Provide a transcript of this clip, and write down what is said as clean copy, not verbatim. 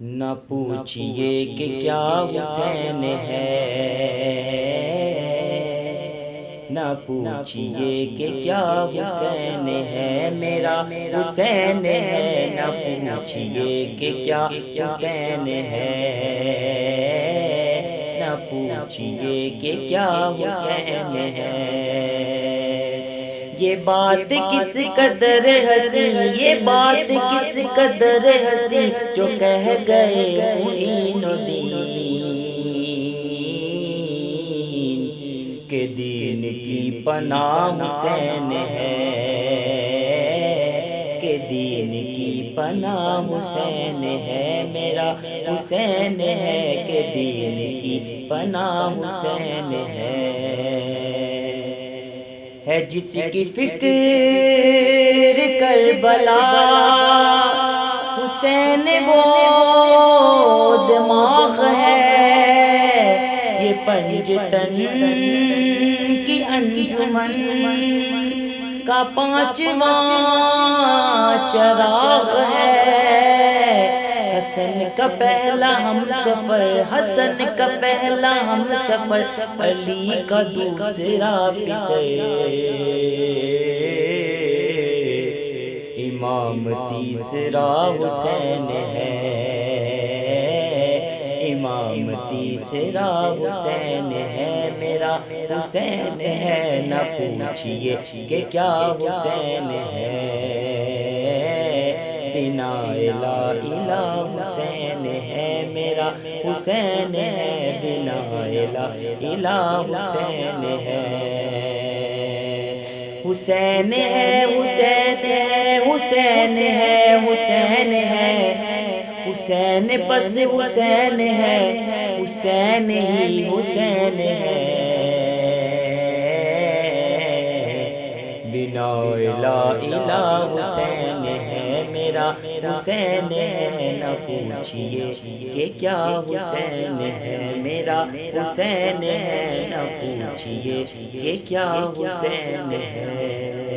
نہ پوچھئے کہ کیا حسین ہے، نہ پوچھئے کہ کیا حسین ہے، میرا حسین ہے، نہ پوچھئے کہ کیا حسین ہے، نہ پوچھئے کہ کیا حسین ہے۔ یہ بات کس قدر ہنسی، یہ بات کس قدر ہنسی، جو کہہ گئے معین الدین کہ دین کی پناہ حسین ہے، کہ دین کی پناہ حسین ہے، میرا حسین ہے، کہ دین کی پناہ حسین ہے جس کی فکر کربلا حسین وہ دماغ ہے، یہ پنجتن کی انجمن کا پانچواں چراغ ہے، حسن کا پہلا ہم سفر، حسن کا پہلا ہم سفر، علی کا دوسرا پسر، امام تیسرا حسین ہے، امام تیسرا حسین ہے، میرا حسین ہے، نہ پوچھئے کہ کیا حسین ہے، بنا لا الہ حسین ہے، میرا حسین ہے، بنا لا الہ حسین ہے، حسین ہے، حسین ہے، حسین ہے، حسین ہے، حسین پس حسین ہے، حسین ہی حسین ہے، بنا لا الہ حسین ہے، میرا حسین ہے، نہ پوچھئے کہ کیا حسین ہے، میرا حسین ہے، نہ پوچھئے کہ کیا حسین ہے۔